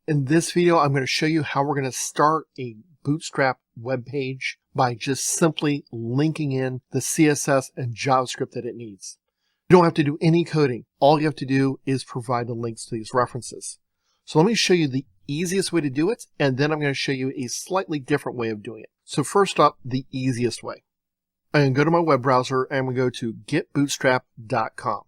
In this video, I'm going to show you how we're going to start a Bootstrap web page by just simply linking in the CSS and JavaScript that it needs. You don't have to do any coding. All you have to do is provide the links to these references. So let me show you the easiest way to do it, and then I'm going to show you a slightly different way of doing it. So first up, the easiest way. I'm going to go to my web browser and I'm going to go to getbootstrap.com.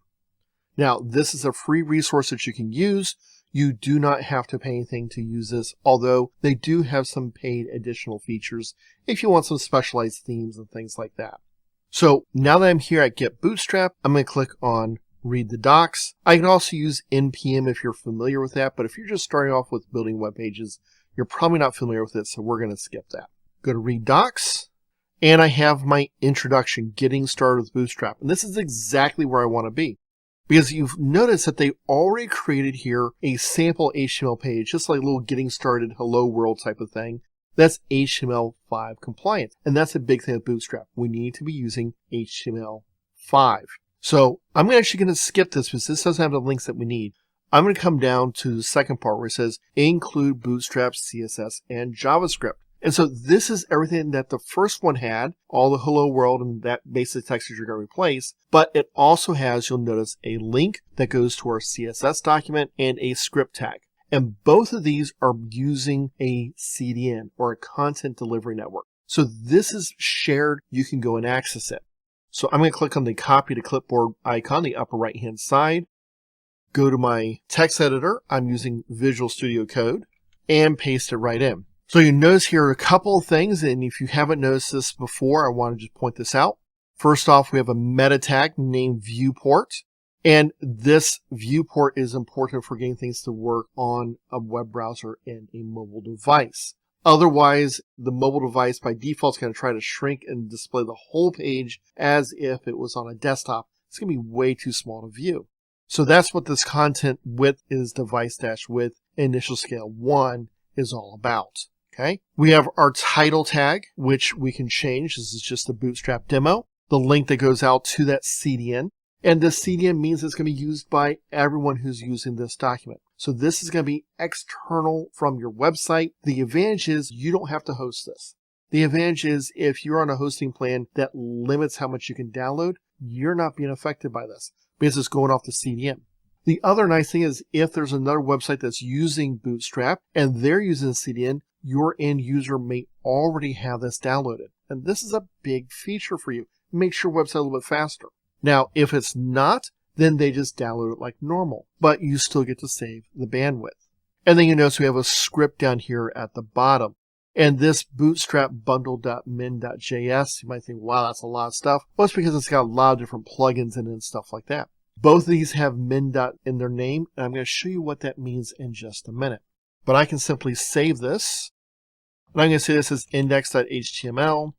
Now, this is a free resource that you can use. You do not have to pay anything to use this, although they do have some paid additional features if you want some specialized themes and things like that. So now that I'm here at Get Bootstrap, I'm going to click on Read the Docs. I can also use NPM if you're familiar with that, but if you're just starting off with building web pages, you're probably not familiar with it, so we're going to skip that. Go to Read Docs, and I have my introduction, Getting Started with Bootstrap. And this is exactly where I want to be, because you've noticed that they already created here a sample HTML page, just like a little getting started hello world type of thing. That's HTML5 compliant. And that's a big thing with Bootstrap. We need to be using HTML5. So I'm actually going to skip this because this doesn't have the links that we need. I'm going to come down to the second part where it says include Bootstrap, CSS, and JavaScript. And so this is everything that the first one had, all the hello world and that basic text that you're going to replace. But it also has, you'll notice, a link that goes to our CSS document and a script tag. And both of these are using a CDN, or a content delivery network. So this is shared. You can go and access it. So I'm going to click on the copy to clipboard icon, the upper right hand side. Go to my text editor. I'm using Visual Studio Code and paste it right in. So you notice here are a couple of things, and if you haven't noticed this before, I want to just point this out. First off, we have a meta tag named Viewport, and this viewport is important for getting things to work on a web browser and a mobile device. Otherwise, the mobile device by default is going to try to shrink and display the whole page as if it was on a desktop. It's going to be way too small to view. So that's what this content width is, device-width, initial scale 1 is all about. Okay. We have our title tag, which we can change. This is just a Bootstrap demo. The link that goes out to that CDN. And the CDN means it's going to be used by everyone who's using this document. So this is going to be external from your website. The advantage is you don't have to host this. The advantage is if you're on a hosting plan that limits how much you can download, you're not being affected by this because it's going off the CDN. The other nice thing is if there's another website that's using Bootstrap and they're using CDN, your end user may already have this downloaded. And this is a big feature for you. It makes your website a little bit faster. Now, if it's not, then they just download it like normal, but you still get to save the bandwidth. And then you notice we have a script down here at the bottom. And this bootstrap bundle.min.js, you might think, wow, that's a lot of stuff. Well, it's because it's got a lot of different plugins in it and stuff like that. Both of these have min. In their name, and I'm going to show you what that means in just a minute. But I can simply save this. And I'm going to say this is index.html.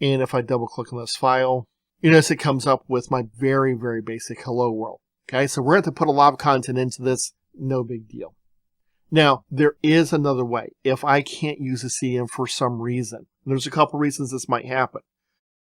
And if I double click on this file, you notice it comes up with my very, very basic hello world. Okay, so we're going to have to put a lot of content into this. No big deal. Now, there is another way. If I can't use a CDN for some reason, there's a couple reasons this might happen.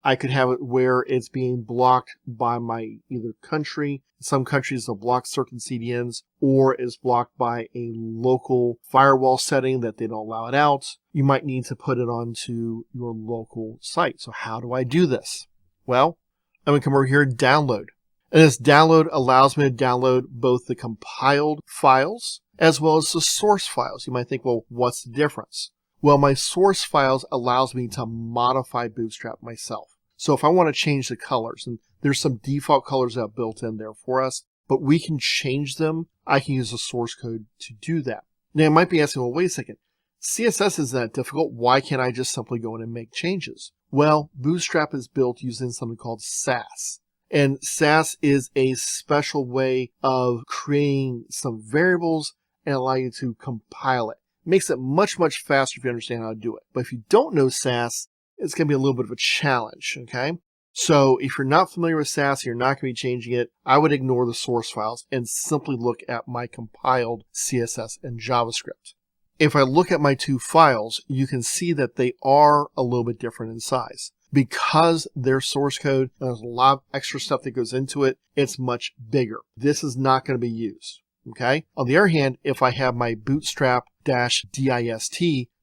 I could have it where it's being blocked by my either country. Some countries will block certain CDNs, or is blocked by a local firewall setting that they don't allow it out. You might need to put it onto your local site. So how do I do this? Well, I'm going to come over here and download. And this download allows me to download both the compiled files as well as the source files. You might think, well, what's the difference? Well, my source files allows me to modify Bootstrap myself. So if I want to change the colors, and there's some default colors that are built in there for us, but we can change them. I can use the source code to do that. Now, you might be asking, well, wait a second. CSS isn't that difficult. Why can't I just simply go in and make changes? Well, Bootstrap is built using something called Sass. And Sass is a special way of creating some variables and allow you to compile it. Makes it much, much faster if you understand how to do it. But if you don't know Sass, it's going to be a little bit of a challenge, okay? So if you're not familiar with Sass, you're not going to be changing it, I would ignore the source files and simply look at my compiled CSS and JavaScript. If I look at my two files, you can see that they are a little bit different in size. Because their source code, there's a lot of extra stuff that goes into it, it's much bigger. This is not going to be used. Okay. On the other hand, if I have my Bootstrap-dist,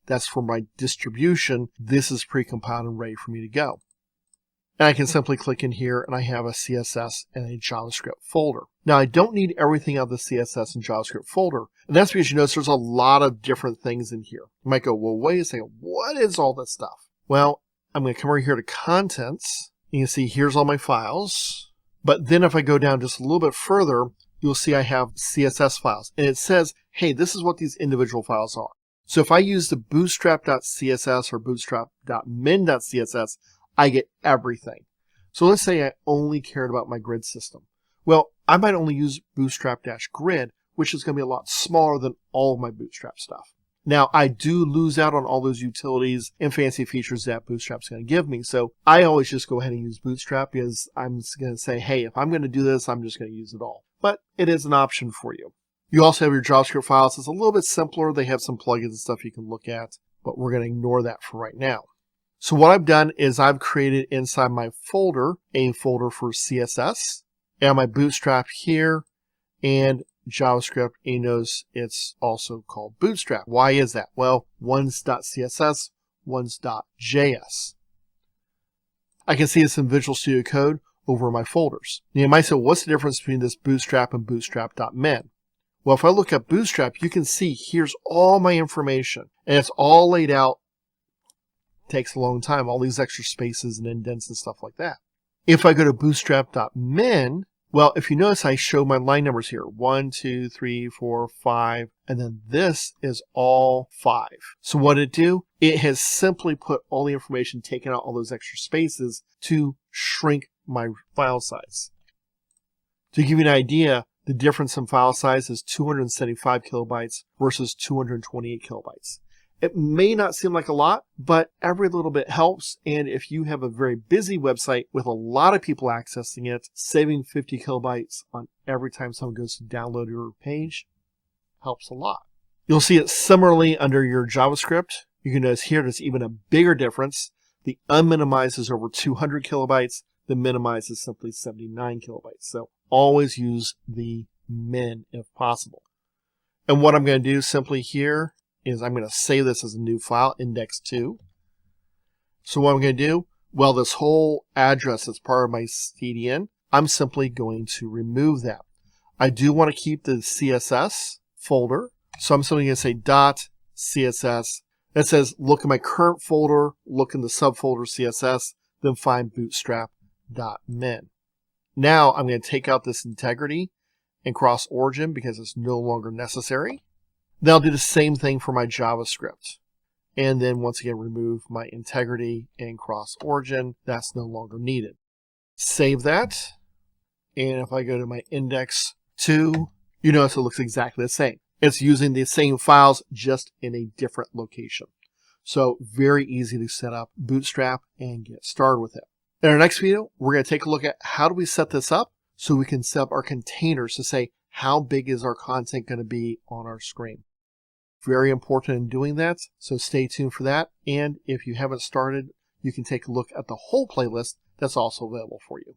that's for my distribution, this is pre-compiled and ready for me to go. And I can simply click in here and I have a CSS and a JavaScript folder. Now I don't need everything out of the CSS and JavaScript folder. And that's because you notice there's a lot of different things in here. You might go, well, wait a second, what is all this stuff? Well, I'm going to come over here to contents. You can see here's all my files. But then if I go down just a little bit further, you'll see I have CSS files. And it says, hey, this is what these individual files are. So if I use the bootstrap.css or bootstrap.min.css, I get everything. So let's say I only cared about my grid system. Well, I might only use bootstrap-grid, which is going to be a lot smaller than all of my Bootstrap stuff. Now, I do lose out on all those utilities and fancy features that Bootstrap's going to give me. So I always just go ahead and use Bootstrap because I'm just going to say, hey, if I'm going to do this, I'm just going to use it all. But it is an option for you. You also have your JavaScript files. It's a little bit simpler. They have some plugins and stuff you can look at, but we're going to ignore that for right now. So what I've done is I've created inside my folder a folder for CSS and my Bootstrap here and JavaScript. And you notice it's also called Bootstrap. Why is that? Well, one's .css, one's .js. I can see this in Visual Studio Code over my folders. Now you might say, what's the difference between this Bootstrap and Bootstrap.min? Well, if I look at Bootstrap, you can see here's all my information and it's all laid out. Takes a long time, all these extra spaces and indents and stuff like that. If I go to bootstrap.min, well, if you notice, I show my line numbers here, 1, 2, 3, 4, 5, and then this is all 5. So what did it do? It has simply put all the information, taken out all those extra spaces to shrink my file size. To give you an idea, the difference in file size is 275 kilobytes versus 228 kilobytes. It may not seem like a lot, but every little bit helps. And if you have a very busy website with a lot of people accessing it, saving 50 kilobytes on every time someone goes to download your page helps a lot. You'll see it similarly under your JavaScript. You can notice here there's even a bigger difference. The unminimized is over 200 kilobytes. The minimized is simply 79 kilobytes. So always use the min if possible. And what I'm going to do simply here is I'm going to save this as a new file, index2. So what I'm going to do, well, this whole address is part of my CDN. I'm simply going to remove that. I do want to keep the CSS folder. So I'm simply going to say .css. It says, look in my current folder, look in the subfolder CSS, then find bootstrap.min. Now I'm going to take out this integrity and cross origin because it's no longer necessary. Then I'll do the same thing for my JavaScript. And then once again, remove my integrity and cross origin. That's no longer needed. Save that. And if I go to my index2, you notice it looks exactly the same. It's using the same files, just in a different location. So very easy to set up Bootstrap and get started with it. In our next video, we're going to take a look at how do we set this up so we can set up our containers to say, how big is our content going to be on our screen? Very important in doing that, so stay tuned for that. And if you haven't started, you can take a look at the whole playlist that's also available for you.